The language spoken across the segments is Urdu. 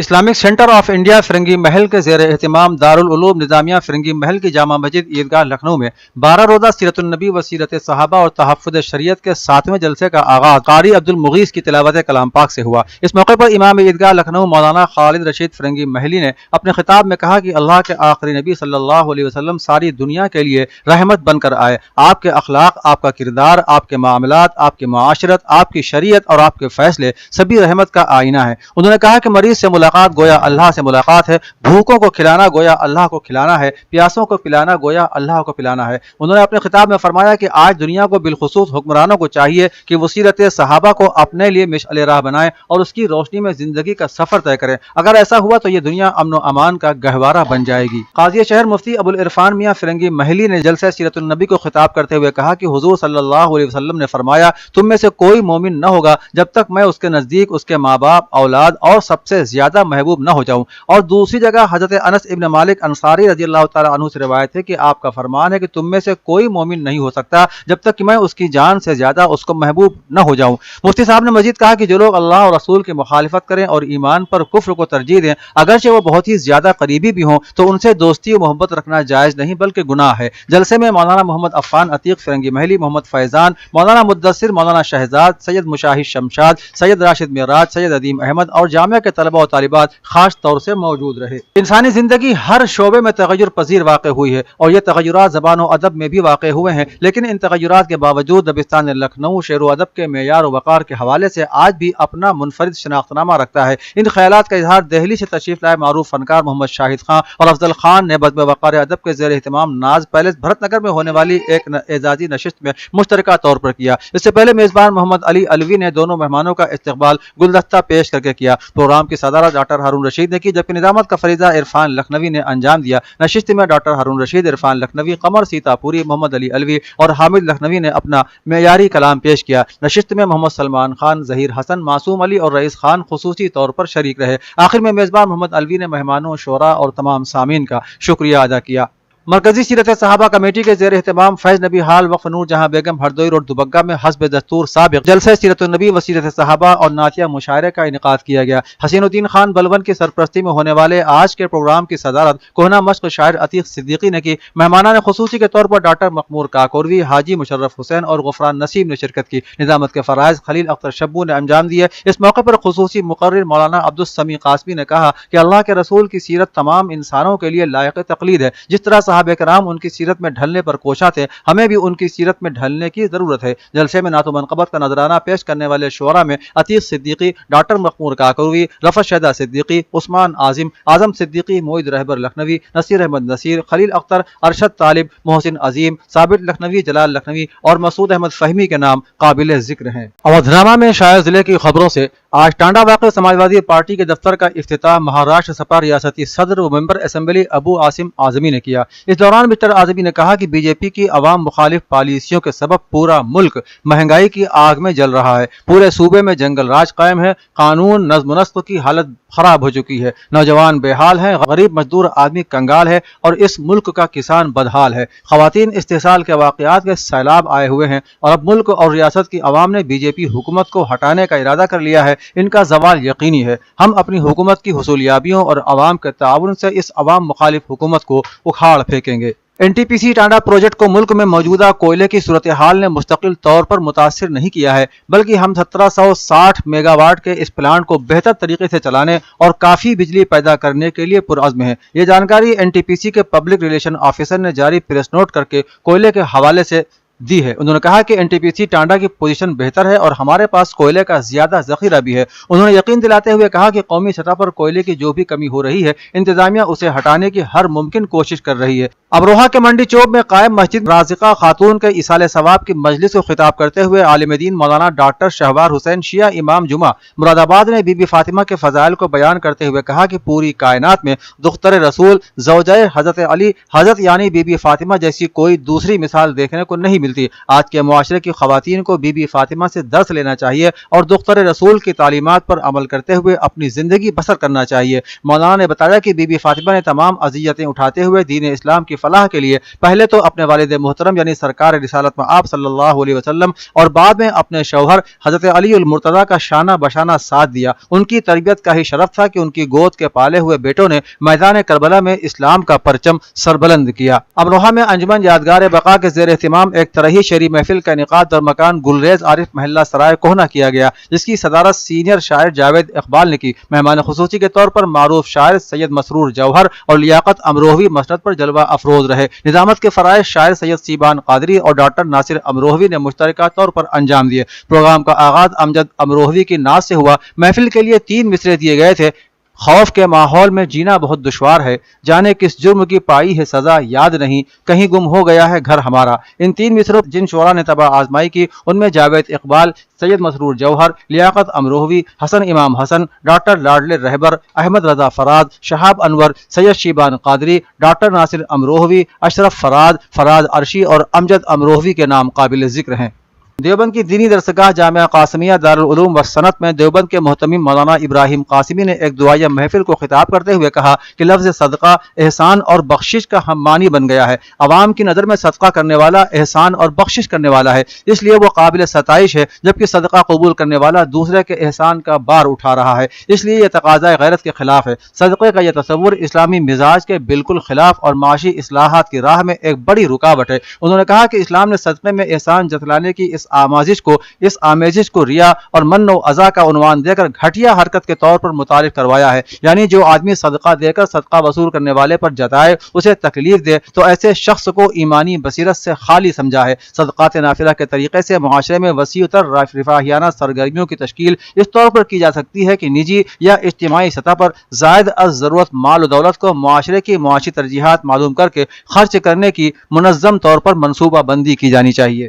اسلامک سینٹر آف انڈیا فرنگی محل کے زیر اہتمام دارالعلوم نظامیہ فرنگی محل کی جامع مسجد عیدگاہ لکھنؤ میں 12 روزہ سیرت النبی و سیرت صحابہ اور تحفظ شریعت کے 7ویں جلسے کا آغاز قاری عبد المغیث کی تلاوت کلام پاک سے ہوا۔ اس موقع پر امام عیدگاہ لکھنؤ مولانا خالد رشید فرنگی محلی نے اپنے خطاب میں کہا کہ اللہ کے آخری نبی صلی اللہ علیہ وسلم ساری دنیا کے لیے رحمت بن کر آئے۔ آپ کے اخلاق، آپ کا کردار، آپ کے معاملات، آپ کی معاشرت، آپ کی شریعت اور آپ کے فیصلے سبھی رحمت کا آئینہ ہے۔ انہوں نے کہا کہ مریض سے ملاقات گویا اللہ سے ملاقات ہے، بھوکوں کو کھلانا گویا اللہ کو کھلانا ہے، پیاسوں کو پلانا گویا اللہ کو پلانا ہے۔ انہوں نے اپنے خطاب میں فرمایا کہ آج دنیا کو بالخصوص حکمرانوں کو چاہیے کہ وہ سیرت صحابہ کو اپنے لیے مشعل راہ بنائیں اور اس کی روشنی میں زندگی کا سفر طے کریں۔ اگر ایسا ہوا تو یہ دنیا امن و امان کا گہوارہ بن جائے گی۔ قاضی شہر مفتی ابوالعرفان میاں فرنگی محلی نے جلسہ سیرت النبی کو خطاب کرتے ہوئے کہا کہ حضور صلی اللہ علیہ وسلم نے فرمایا تم میں سے کوئی مومن نہ ہوگا جب تک میں اس کے نزدیک اس کے ماں باپ، اولاد اور سب سے زیادہ محبوب نہ ہو جاؤں۔ اور دوسری جگہ حضرت انس ابن مالک انصاری رضی اللہ تعالیٰ عنہ سے روایت ہے کہ آپ کا فرمان ہے کہ تم میں سے کوئی مومن نہیں ہو سکتا جب تک کہ میں اس کی جان سے زیادہ اس کو محبوب نہ ہو جاؤں۔ مفتی صاحب نے مزید کہا کہ جو لوگ اللہ اور رسول کی مخالفت کریں اور ایمان پر کفر کو ترجیح دیں، اگرچہ وہ بہت ہی زیادہ قریبی بھی ہوں تو ان سے دوستی و محبت رکھنا جائز نہیں بلکہ گناہ ہے۔ جلسے میں مولانا محمد عفان عتیق فرنگی محلی، محمد فیضان، مولانا مدثر، مولانا شہزاد، سید مشاہد شمشاد، سید راشد معراج، سید عدیم احمد اور جامعہ کے طلبہ و طالبات خاص طور سے موجود رہے۔ انسانی زندگی ہر شعبے میں تغیر پذیر واقع ہوئی ہے اور یہ تغیرات زبان و ادب میں بھی واقع ہوئے ہیں، لیکن ان تغیرات کے باوجود دبستان لکھنؤ شعر و ادب کے معیار و وقار کے حوالے سے آج بھی اپنا منفرد شناخت نامہ رکھتا ہے۔ ان خیالات کا اظہار دہلی سے تشریف لائے معروف فنکار محمد شاہد خان اور افضل خان نے بزم وقار ادب کے زیر اہتمام ناز پیلس بھرت نگر میں ہونے والی ایک اعزازی نشست میں مشترکہ طور پر کیا۔ اس سے پہلے میزبان محمد علی الوی نے دونوں مہمانوں کا استقبال گلدستہ پیش کر کے کیا۔ پروگرام کی صدارت ڈاکٹر ہارون رشید نے کی، جبکہ نظامت کا فریضہ عرفان لکھنوی نے انجام دیا۔ نشست میں ڈاکٹر ہارون رشید، عرفان لکھنوی، قمر سیتا پوری، محمد علی الوی اور حامد لکھنوی نے اپنا معیاری کلام پیش کیا۔ نشست میں محمد سلمان خان، ظہیر حسن، معصوم علی اور رئیس خان خصوصی طور پر شریک رہے۔ آخر میں میزبان محمد الوی نے مہمانوں، شعراء اور تمام سامعین کا شکریہ ادا کیا۔ مرکزی سیرت صحابہ کمیٹی کے زیر اہتمام فیض نبی ہال وقف نور جہاں بیگم ہردوئی روڈ دوبگہ میں حسب دستور سابق جلسہ سیرت النبی و سیرت صحابہ اور نعتیہ مشاعرے کا انعقاد کیا گیا۔ حسین الدین خان بلون کی سرپرستی میں ہونے والے آج کے پروگرام کی صدارت کوہنہ مشق شاعر عتیق صدیقی نے کی۔ مہمانان خصوصی کے طور پر ڈاکٹر مقمور کاکوروی، حاجی مشرف حسین اور غفران نسیم نے شرکت کی۔ نظامت کے فرائض خلیل اختر شبو نے انجام دیے۔ اس موقع پر خصوصی مقرر مولانا عبدالسمیع قاسمی نے کہا کہ اللہ کے رسول کی سیرت تمام انسانوں کے لیے لائق تقلید ہے۔ جس طرح صحابہ کرام ان کی سیرت میں ڈھلنے پر کوشاں تھے، ہمیں بھی ان کی سیرت میں ڈھلنے کی ضرورت ہے۔ جلسے میں نعت و منقبت کا نذرانہ پیش کرنے والے شعراء میں عتیق صدیقی، ڈاکٹر مقمور کاکوروی، رفعت شہدہ صدیقی، عثمان اعظم صدیقی، موعد رہبر لکھنوی، نصیر احمد نصیر، خلیل اختر، ارشد طالب، محسن عظیم، ثابت لکھنوی، جلال لکھنوی اور مسعود احمد فہمی کے نام قابل ذکر ہیں۔ اودھنامہ میں شاید ضلع کی خبروں سے آج ٹانڈا واقع سماجوادی پارٹی کے دفتر کا افتتاح مہاراشٹر سپا ریاستی صدر و ممبر اسمبلی ابو عاصم اعظمی نے کیا۔ اس دوران مسٹر اعظمی نے کہا کہ بی جے پی کی عوام مخالف پالیسیوں کے سبب پورا ملک مہنگائی کی آگ میں جل رہا ہے۔ پورے صوبے میں جنگل راج قائم ہے، قانون نظم و نسق کی حالت خراب ہو چکی ہے، نوجوان بے حال ہیں، غریب مزدور آدمی کنگال ہے اور اس ملک کا کسان بدحال ہے۔ خواتین استحصال کے واقعات کے سیلاب آئے ہوئے ہیں اور اب ملک اور ریاست کی عوام نے بی جے پی حکومت کو ہٹانے کا ارادہ کر لیا ہے۔ ان کا زوال یقینی ہے۔ ہم اپنی حکومت کی حصولیابیوں اور عوام کے تعاون سے اس عوام مخالف حکومت کو اکھاڑ پھینکیں گے۔ این ٹی پی سی ٹانڈا پروجیکٹ کو ملک میں موجودہ کوئلے کی صورتحال نے مستقل طور پر متاثر نہیں کیا ہے، بلکہ ہم 1760 میگا واٹ کے اس پلانٹ کو بہتر طریقے سے چلانے اور کافی بجلی پیدا کرنے کے لیے پرعزم ہیں۔ یہ جانکاری این ٹی پی سی کے پبلک ریلیشن آفیسر نے جاری پریس نوٹ کر کے کوئلے کے حوالے سے دی ہے۔ انہوں نے کہا کہ این ٹی پی سی ٹانڈا کی پوزیشن بہتر ہے اور ہمارے پاس کوئلے کا زیادہ ذخیرہ بھی ہے۔ انہوں نے یقین دلاتے ہوئے کہا کہ قومی سطح پر کوئلے کی جو بھی کمی ہو رہی ہے، انتظامیہ اسے ہٹانے کی ہر ممکن کوشش کر رہی ہے۔ امروہہ کے منڈی چوک میں قائم مسجد رازقہ خاتون کے ایصال ثواب کی مجلس کو خطاب کرتے ہوئے عالم دین مولانا ڈاکٹر شہوار حسین شیعہ امام جمعہ مراد آباد نے بی بی فاطمہ کے فضائل کو بیان کرتے ہوئے کہا کہ پوری کائنات میں دختر رسول زوجہ حضرت علی حضرت یعنی بی بی فاطمہ جیسی کوئی دوسری مثال دیکھنے کو نہیں ملتی۔ ملتی۔ آج کے معاشرے کی خواتین کو بی بی فاطمہ سے درس لینا چاہیے اور دختر رسول کی تعلیمات پر عمل کرتے ہوئے اپنی زندگی بسر کرنا چاہیے۔ مولانا نے بتایا کہ بی بی فاطمہ نے تمام اذیتیں اٹھاتے ہوئے دین اسلام کی فلاح کے لیے پہلے تو اپنے والد محترم یعنی سرکار رسالت مآب صلی اللہ علیہ وسلم اور بعد میں اپنے شوہر حضرت علی المرتضیٰ کا شانہ بشانہ ساتھ دیا۔ ان کی تربیت کا ہی شرف تھا کہ ان کی گود کے پالے ہوئے بیٹوں نے میدان کربلا میں اسلام کا پرچم سربلند کیا۔ امروہہ میں انجمن یادگار بقا کے زیر اہتمام ایک طرحی شعری محفل کا انعقاد در مکان گلریز عارف محلہ سرائے کوہنہ کیا گیا، جس کی صدارت سینئر شاعر جاوید اقبال نے کی۔ مہمان خصوصی کے طور پر معروف شاعر سید مسرور جوہر اور لیاقت امروہوی مسند پر جلوہ افروز رہے۔ نظامت کے فرائض شاعر سید سیبان قادری اور ڈاکٹر ناصر امروہوی نے مشترکہ طور پر انجام دیے۔ پروگرام کا آغاز امجد امروہوی کی نعت سے ہوا۔ محفل کے لیے 3 مصرعے دیے گئے تھے۔ خوف کے ماحول میں جینا بہت دشوار ہے، جانے کس جرم کی پائی ہے سزا یاد نہیں، کہیں گم ہو گیا ہے گھر ہمارا۔ ان 3 مصروں جن شعراء نے طبع آزمائی کی ان میں جاوید اقبال، سید مسرور جوہر، لیاقت امروہوی، حسن امام حسن، ڈاکٹر لاڈلے رہبر، احمد رضا فراد، شہاب انور، سید شیبان قادری، ڈاکٹر ناصر امروہوی، اشرف فراد، فراد عرشی اور امجد امروہوی کے نام قابل ذکر ہیں۔ دیوبند کی دینی درسگاہ جامعہ قاسمیہ دارالعلوم و صنعت میں دیوبند کے محتمم مولانا ابراہیم قاسمی نے ایک دعائیہ محفل کو خطاب کرتے ہوئے کہا کہ لفظ صدقہ احسان اور بخشش کا ہم معنی بن گیا ہے۔ عوام کی نظر میں صدقہ کرنے والا احسان اور بخشش کرنے والا ہے، اس لیے وہ قابل ستائش ہے، جبکہ صدقہ قبول کرنے والا دوسرے کے احسان کا بار اٹھا رہا ہے، اس لیے یہ تقاضۂ غیرت کے خلاف ہے۔ صدقے کا یہ تصور اسلامی مزاج کے بالکل خلاف اور معاشی اصلاحات کی راہ میں ایک بڑی رکاوٹ ہے۔ انہوں نے کہا کہ اسلام نے صدقے میں احسان جتلانے کی اس آمیزش کو ریا اور من و اذا کا عنوان دے کر گھٹیا حرکت کے طور پر متعارف کروایا ہے، یعنی جو آدمی صدقہ دے کر صدقہ وصول کرنے والے پر جتائے، اسے تکلیف دے، تو ایسے شخص کو ایمانی بصیرت سے خالی سمجھا ہے۔ صدقات نافلہ کے طریقے سے معاشرے میں وسیع تر رفاہیانہ سرگرمیوں کی تشکیل اس طور پر کی جا سکتی ہے کہ نجی یا اجتماعی سطح پر زائد از ضرورت مال و دولت کو معاشرے کی معاشی ترجیحات معلوم کر کے خرچ کرنے کی منظم طور پر منصوبہ بندی کی جانی چاہیے۔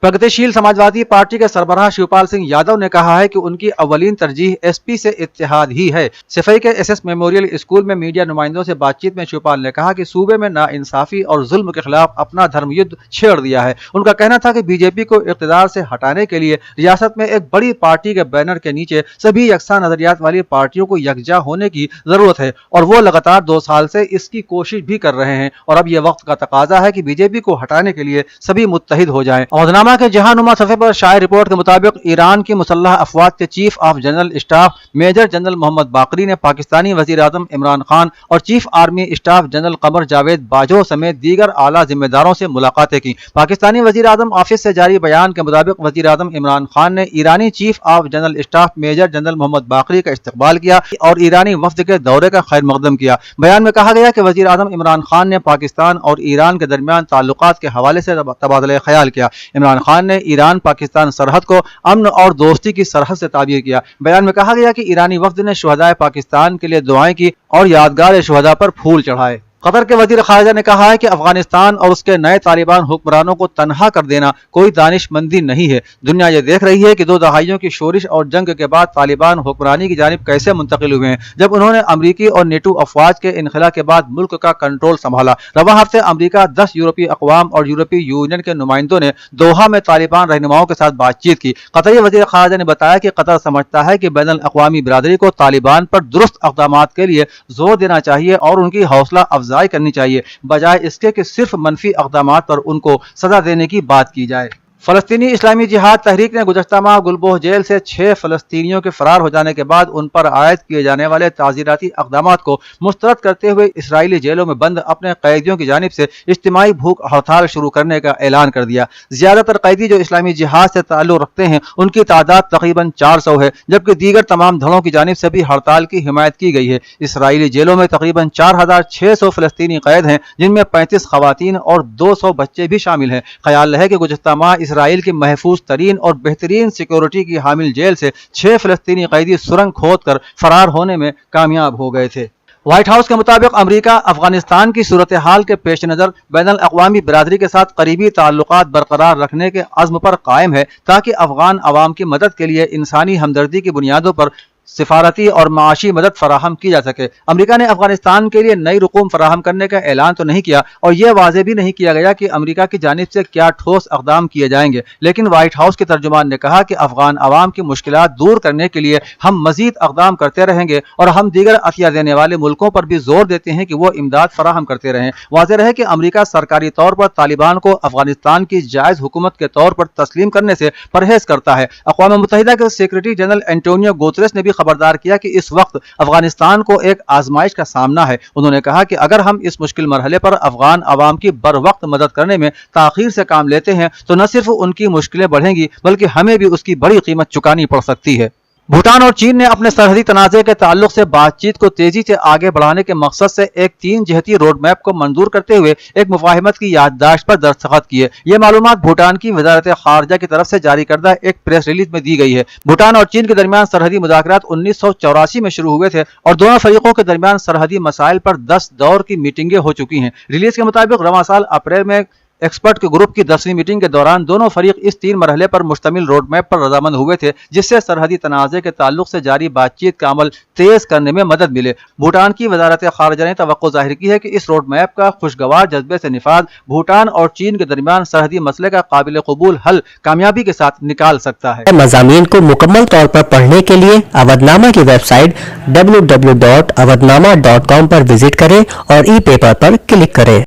پرگتیشیل سماجوادی پارٹی کے سربراہ شیوپال سنگھ یادو نے کہا ہے کہ ان کی اولین ترجیح ایس پی سے اتحاد ہی ہے۔ سفئی کے ایس ایس میموریل اسکول میں میڈیا نمائندوں سے بات چیت میں شیوپال نے کہا کہ صوبے میں ناانصافی اور ظلم کے خلاف اپنا دھرم یدھ چھیڑ دیا ہے۔ ان کا کہنا تھا کہ بی جے پی کو اقتدار سے ہٹانے کے لیے ریاست میں ایک بڑی پارٹی کے بینر کے نیچے سبھی یکساں نظریات والی پارٹیوں کو یکجا ہونے کی ضرورت ہے، اور وہ لگاتار 2 سال سے اس کی کوشش بھی کر رہے ہیں، اور اب یہ وقت کا تقاضا ہے کہ بی جے پی کو ہٹانے کے لیے سبھی متحد ہو جائیں۔ عہدنامہ کے جہاں نما صفحے پر شائع رپورٹ کے مطابق ایران کی مسلح افواج کے chief of general staff major general Mohammad Bagheri نے پاکستانی وزیر اعظم عمران خان اور chief army staff general Qamar Javed Bajwa سمیت دیگر اعلیٰ ذمہ داروں سے ملاقاتیں کی۔ پاکستانی وزیر اعظم آفس سے جاری بیان کے مطابق وزیر اعظم عمران خان نے ایرانی chief of general staff major general Mohammad Bagheri کا استقبال کیا اور ایرانی وفد کے دورے کا خیر مقدم کیا۔ بیان میں کہا گیا کہ وزیر اعظم عمران خان نے پاکستان اور ایران کے درمیان تعلقات کے حوالے سے تبادلہ خیال کیا۔ عمران خان نے ایران پاکستان سرحد کو امن اور دوستی کی سرحد سے تعبیر کیا۔ بیان میں کہا گیا کہ ایرانی وفد نے شہدائے پاکستان کے لیے دعائیں کی اور یادگار شہداء پر پھول چڑھائے۔ قطر کے وزیر خارجہ نے کہا ہے کہ افغانستان اور اس کے نئے طالبان حکمرانوں کو تنہا کر دینا کوئی دانش مندی نہیں ہے۔ دنیا یہ دیکھ رہی ہے کہ 2 دہائیوں کی شورش اور جنگ کے بعد طالبان حکمرانی کی جانب کیسے منتقل ہوئے ہیں، جب انہوں نے امریکی اور نیٹو افواج کے انخلا کے بعد ملک کا کنٹرول سنبھالا۔ رواں ہفتے امریکہ 10 یورپی اقوام اور یورپی یونین کے نمائندوں نے دوحہ میں طالبان رہنماؤں کے ساتھ بات چیت کی۔ قطری وزیر خارجہ نے بتایا کہ قطر سمجھتا ہے کہ بین الاقوامی برادری کو طالبان پر درست اقدامات کے لیے زور دینا چاہیے اور ان کی حوصلہ افزائی کرنی چاہیے، بجائے اس کے کہ صرف منفی اقدامات پر ان کو سزا دینے کی بات کی جائے۔ فلسطینی اسلامی جہاد تحریک نے گزشتہ ماہ گلبوہ جیل سے 6 فلسطینیوں کے فرار ہو جانے کے بعد ان پر عائد کیے جانے والے تعزیراتی اقدامات کو مسترد کرتے ہوئے اسرائیلی جیلوں میں بند اپنے قیدیوں کی جانب سے اجتماعی بھوک ہڑتال شروع کرنے کا اعلان کر دیا۔ زیادہ تر قیدی جو اسلامی جہاد سے تعلق رکھتے ہیں ان کی تعداد تقریباً 400 ہے، جبکہ دیگر تمام دھڑوں کی جانب سے بھی ہڑتال کی حمایت کی گئی ہے۔ اسرائیلی جیلوں میں تقریباً 4600 فلسطینی قید ہیں، جن میں 35 خواتین اور 200 بچے بھی شامل ہیں۔ خیال رہے کہ گزشتہ ماہ اسرائیل کی محفوظ ترین اور بہترین سیکورٹی کی حامل جیل سے 6 فلسطینی قیدی سرنگ کھود کر فرار ہونے میں کامیاب ہو گئے تھے۔ وائٹ ہاؤس کے مطابق امریکہ افغانستان کی صورتحال کے پیش نظر بین الاقوامی برادری کے ساتھ قریبی تعلقات برقرار رکھنے کے عزم پر قائم ہے، تاکہ افغان عوام کی مدد کے لیے انسانی ہمدردی کی بنیادوں پر سفارتی اور معاشی مدد فراہم کی جا سکے۔ امریکہ نے افغانستان کے لیے نئی رقوم فراہم کرنے کا اعلان تو نہیں کیا اور یہ واضح بھی نہیں کیا گیا کہ امریکہ کی جانب سے کیا ٹھوس اقدام کیے جائیں گے، لیکن وائٹ ہاؤس کے ترجمان نے کہا کہ افغان عوام کی مشکلات دور کرنے کے لیے ہم مزید اقدام کرتے رہیں گے اور ہم دیگر عطیہ دینے والے ملکوں پر بھی زور دیتے ہیں کہ وہ امداد فراہم کرتے رہیں۔ واضح رہے کہ امریکہ سرکاری طور پر طالبان کو افغانستان کی جائز حکومت کے طور پر تسلیم کرنے سے پرہیز کرتا ہے۔ اقوام متحدہ کے سیکریٹری جنرل اینٹونیو گوتریس نے بھی خبردار کیا کہ اس وقت افغانستان کو ایک آزمائش کا سامنا ہے۔ انہوں نے کہا کہ اگر ہم اس مشکل مرحلے پر افغان عوام کی بروقت مدد کرنے میں تاخیر سے کام لیتے ہیں تو نہ صرف ان کی مشکلیں بڑھیں گی بلکہ ہمیں بھی اس کی بڑی قیمت چکانی پڑ سکتی ہے۔ بھوٹان اور چین نے اپنے سرحدی تنازع کے تعلق سے بات چیت کو تیزی سے آگے بڑھانے کے مقصد سے ایک 3 جہتی روڈ میپ کو منظور کرتے ہوئے ایک مفاہمت کی یادداشت پر دستخط کیے۔ یہ معلومات بھوٹان کی وزارت خارجہ کی طرف سے جاری کردہ ایک پریس ریلیز میں دی گئی ہے۔ بھوٹان اور چین کے درمیان سرحدی مذاکرات 1984 میں شروع ہوئے تھے اور دونوں فریقوں کے درمیان سرحدی مسائل پر 10 دور کی میٹنگیں ہو چکی ہیں۔ ریلیز کے مطابق رواں سال اپریل میں ایکسپرٹ کے گروپ کی 10ویں میٹنگ کے دوران دونوں فریق اس 3 مرحلے پر مشتمل روڈ میپ پر رضامند ہوئے تھے جس سے سرحدی تنازع کے تعلق سے جاری بات چیت کا عمل تیز کرنے میں مدد ملے۔ بھوٹان کی وزارت خارجہ نے توقع ظاہر کی ہے کہ اس روڈ میپ کا خوشگوار جذبے سے نفاذ بھوٹان اور چین کے درمیان سرحدی مسئلے کا قابل قبول حل کامیابی کے ساتھ نکال سکتا ہے۔ مضامین کو مکمل طور پر پڑھنے کے لیے اودنامہ کی ویب سائٹ www.awadnama.com پر وزٹ کریں اور ای پیپر پر کلک کریں۔